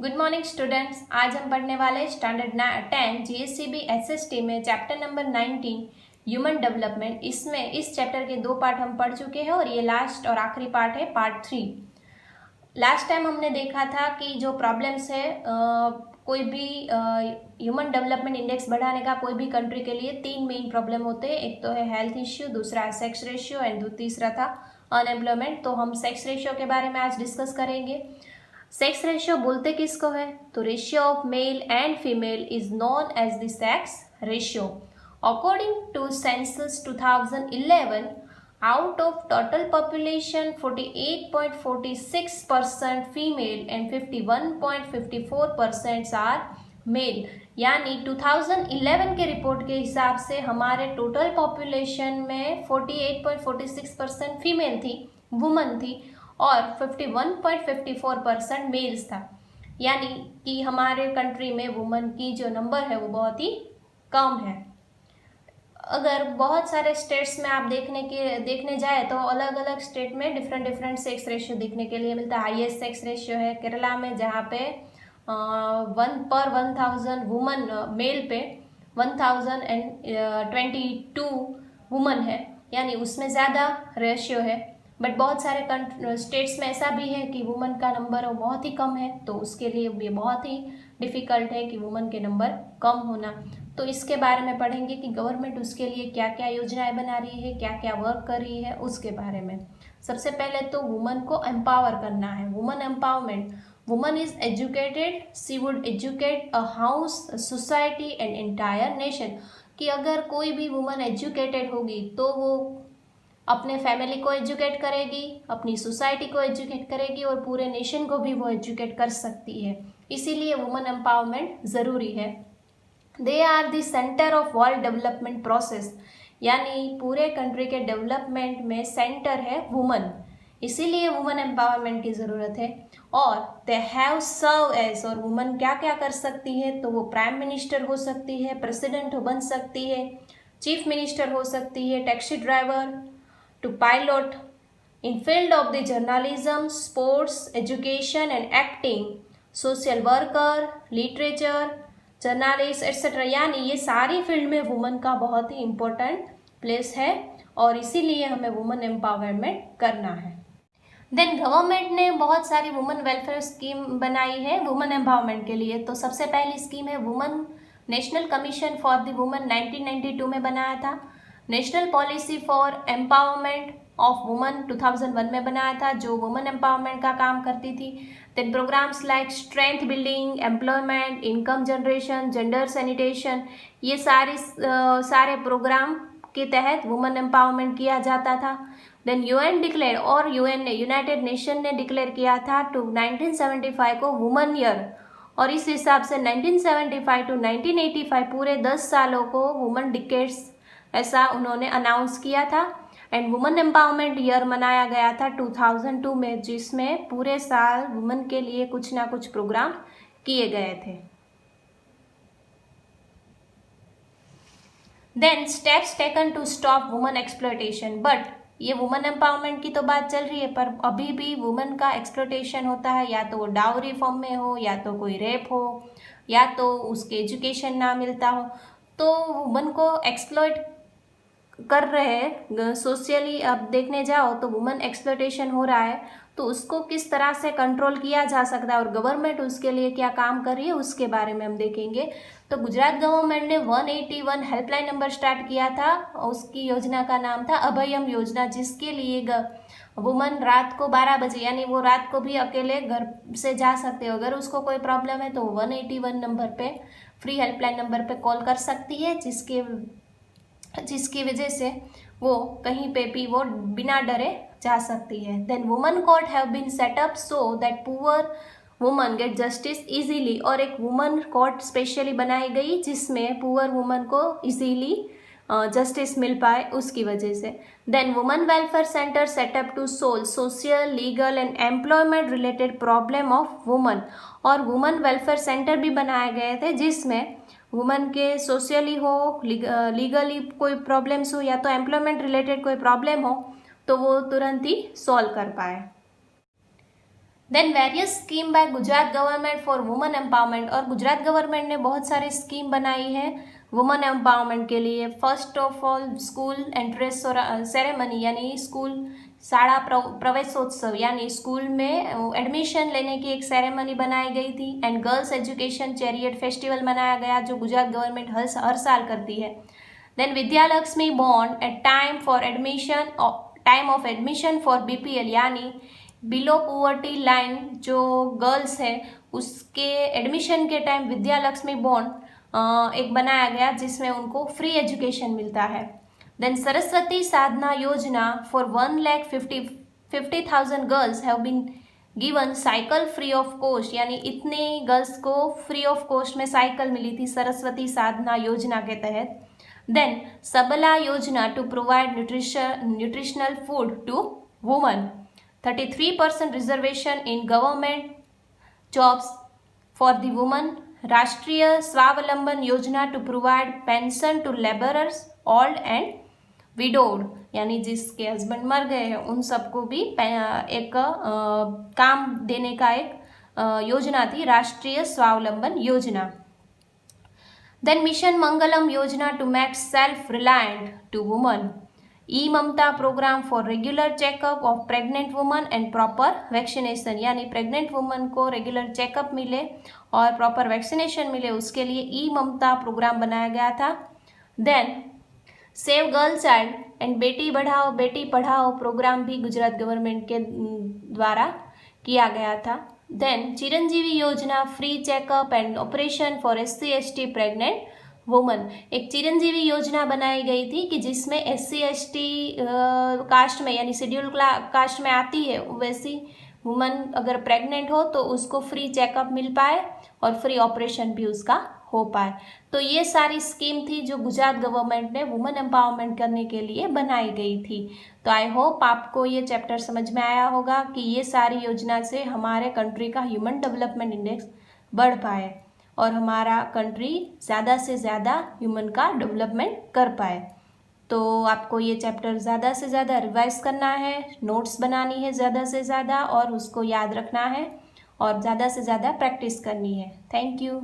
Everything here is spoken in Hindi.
Good morning students. आज हम पढ़ने वाले स्टैंडर्ड 10 जीएससीबी एसएसटी में चैप्टर नंबर 19 ह्यूमन डेवलपमेंट। इसमें इस चैप्टर के दो पार्ट हम पढ़ चुके हैं और ये लास्ट और आखिरी पार्ट है, पार्ट 3। लास्ट टाइम हमने देखा था कि जो प्रॉब्लम्स है कोई भी ह्यूमन डेवलपमेंट इंडेक्स बढ़ाने का कोई भी कंट्री के लिए तीन मेन प्रॉब्लम होते हैं। एक तो है हेल्थ इश्यू, दूसरा है सेक्स रेशियो एंड तीसरा था अनएम्प्लॉयमेंट। तो हम सेक्स रेशियो के बारे में आज डिस्कस करेंगे। सेक्स रेशियो बोलते किसको है? तो ratio of male and female is known as the sex ratio. According to census 2011, out of total population 48.46% female and 51.54% are male। यानी 2011 के रिपोर्ट के हिसाब से हमारे टोटल पॉपुलेशन में 48.46% फीमेल थी, वुमन थी, और 51.54% मेल्स था। यानी कि हमारे कंट्री में वुमन की जो नंबर है वो बहुत ही कम है। अगर बहुत सारे स्टेट्स में आप देखने जाए तो अलग अलग स्टेट में डिफरेंट सेक्स रेशियो देखने के लिए मिलता है। हाईएस्ट सेक्स रेशियो है केरला में, जहाँ पे 1/1000 वुमन, मेल पे 1022 वुमन है, यानी उसमें ज़्यादा रेशियो है। बट बहुत सारे स्टेट्स में ऐसा भी है कि वुमन का नंबर बहुत ही कम है, तो उसके लिए ये बहुत ही डिफ़िकल्ट है कि वुमन के नंबर कम होना। तो इसके बारे में पढ़ेंगे कि गवर्नमेंट उसके लिए क्या क्या योजनाएं बना रही है, क्या क्या वर्क कर रही है, उसके बारे में। सबसे पहले तो वुमन को एम्पावर करना है। Woman empowerment. Woman is educated, she would educate a house, society and entire nation. कि अगर कोई भी वुमन एजुकेटेड होगी तो वो अपने फैमिली को एजुकेट करेगी, अपनी सोसाइटी को एजुकेट करेगी और पूरे नेशन को भी वो एजुकेट कर सकती है। इसीलिए वुमन एम्पावरमेंट ज़रूरी है। They are the centre of world development process. यानी पूरे कंट्री के डेवलपमेंट में सेंटर है वुमन, इसीलिए वुमन एम्पावरमेंट की ज़रूरत है। और दे हैव सर्व एज, और वुमन क्या क्या कर सकती है? तो वो प्राइम मिनिस्टर हो सकती है, प्रेसिडेंट बन सकती है, चीफ मिनिस्टर हो सकती है, taxi driver, to pilot, in field of the journalism, sports, education and acting, social worker, literature, journalist etcetera. यानी ये सारी फील्ड में वुमन का बहुत ही इम्पोर्टेंट प्लेस है और इसीलिए हमें वुमन एम्पावरमेंट करना है। देन गवर्नमेंट ने बहुत सारी वुमन वेलफेयर स्कीम बनाई है वुमन एम्पावरमेंट के लिए। तो सबसे पहली स्कीम है woman national commission for the woman, 1992 में बनाया था। National policy for empowerment of woman 2001 में बनाया था, जो वुमन एम्पावरमेंट का काम करती थी। Then programmes like strength building, employment, income generation, gender sanitation, ये सारे प्रोग्राम के तहत वुमन एम्पावरमेंट किया जाता था। देन यूएन डिक्लेयर, और यूएन ने, यूनाइटेड नेशन ने डिक्लेयर किया था 1975 को वुमन ईयर, और इस हिसाब से 1975 to 1985 पूरे 10 सालों को वुमन डिकेड्स ऐसा उन्होंने अनाउंस किया था। एंड वुमन एम्पावरमेंट ईयर मनाया गया था 2002 में, जिसमें पूरे साल वुमन के लिए कुछ ना कुछ प्रोग्राम किए गए थे। Then steps taken to stop woman exploitation. But ये वुमन एम्पावरमेंट की तो बात चल रही है, पर अभी भी वुमन का एक्सप्लॉयटेशन होता है, या तो वो डाउरी फॉर्म में हो, या तो कोई रेप हो, या तो उसके एजुकेशन ना मिलता हो। तो वुमन को एक्सप्लॉयट कर रहे हैं सोशली। अब देखने जाओ तो वुमन एक्सप्लॉयटेशन हो रहा है, तो उसको किस तरह से कंट्रोल किया जा सकता है और गवर्नमेंट उसके लिए क्या काम कर रही है, उसके बारे में हम देखेंगे। तो गुजरात गवर्नमेंट ने 181 हेल्पलाइन नंबर स्टार्ट किया था। उसकी योजना का नाम था अभयम योजना, जिसके लिए वुमन रात को 12 बजे, यानी वो रात को भी अकेले घर से जा सकते हो, अगर उसको कोई प्रॉब्लम है तो 181 नंबर पे, फ्री हेल्पलाइन नंबर पे कॉल कर सकती है, जिसकी वजह से वो कहीं पे भी वो बिना डरे जा सकती है। Then woman court have been set up so that poor woman get justice easily, और एक वुमन कोर्ट स्पेशली बनाई गई जिसमें पुअर वुमन को इजीली जस्टिस मिल पाए, उसकी वजह से। Then woman welfare centre set up to solve social, legal and employment related problem of woman, और वुमन वेलफेयर सेंटर भी बनाए गए थे जिसमें वुमन के सोशली हो, लीगली कोई प्रॉब्लम्स हो, या तो एम्प्लॉयमेंट रिलेटेड कोई प्रॉब्लम हो, तो वो तुरंत ही सॉल्व कर पाए। Then various scheme by Gujarat government for women empowerment, और गुजरात गवर्नमेंट ने बहुत सारी स्कीम बनाई है वुमेन एम्पावरमेंट के लिए। First of all school entrance ceremony, यानी स्कूल शाला प्रवेशोत्सव, यानी स्कूल में एडमिशन लेने की एक सेरेमनी बनाई गई थी। And girls education chariot festival मनाया गया, जो गुजरात गवर्नमेंट हर साल करती है। Then Vidyalakshmi bond at time of admission for BPL, यानी बिलो पॉवर्टी लाइन जो गर्ल्स है उसके एडमिशन के टाइम विद्यालक्ष्मी बॉन्ड एक बनाया गया जिसमें उनको फ्री एजुकेशन मिलता है। Then Saraswati Sadhana Yojana for 1,50,000 girls have been given cycle free of cost, यानी इतने गर्ल्स को फ्री ऑफ कॉस्ट में साइकिल मिली थी सरस्वती साधना योजना के तहत। Then Sabla Yojana to provide nutritional food to woman, 33% reservation in government jobs for the woman. Rashtriya Swavalamban Yojana to provide pension to labourers old and widowed, यानी जिसके हस्बैंड मर गए हैं उन सबको भी एक काम देने का एक योजना थी, राष्ट्रीय स्वावलंबन योजना। Then mission Mangalam Yojana to make self reliant to woman. E Mamta programme for regular checkup of pregnant woman and proper vaccination, यानी प्रेग्नेंट वुमन को रेगुलर चेकअप मिले और प्रॉपर वैक्सीनेशन मिले, उसके लिए ई ममता प्रोग्राम बनाया गया था। Then save girl child and बेटी बढ़ाओ बेटी पढ़ाओ प्रोग्राम भी गुजरात गवर्नमेंट के द्वारा किया गया था। देन चिरंजीवी योजना free checkup and operation for SC/ST pregnant woman, एक चिरंजीवी योजना बनाई गई थी कि जिसमें SC/ST कास्ट में, यानी शेड्यूल कास्ट में आती है वैसी वुमन अगर प्रेग्नेंट हो तो उसको फ्री चेकअप मिल पाए और फ्री ऑपरेशन भी उसका हो पाए। तो ये सारी स्कीम थी जो गुजरात गवर्नमेंट ने वुमेन एम्पावरमेंट करने के लिए बनाई गई थी। तो आई होप आपको ये चैप्टर समझ में आया होगा कि ये सारी योजना से हमारे कंट्री का ह्यूमन डेवलपमेंट इंडेक्स बढ़ पाए और हमारा कंट्री ज़्यादा से ज़्यादा ह्यूमन का डेवलपमेंट कर पाए। तो आपको ये चैप्टर ज़्यादा से ज़्यादा रिवाइज करना है, नोट्स बनानी है ज़्यादा से ज़्यादा और उसको याद रखना है और ज़्यादा से ज़्यादा प्रैक्टिस करनी है। Thank you.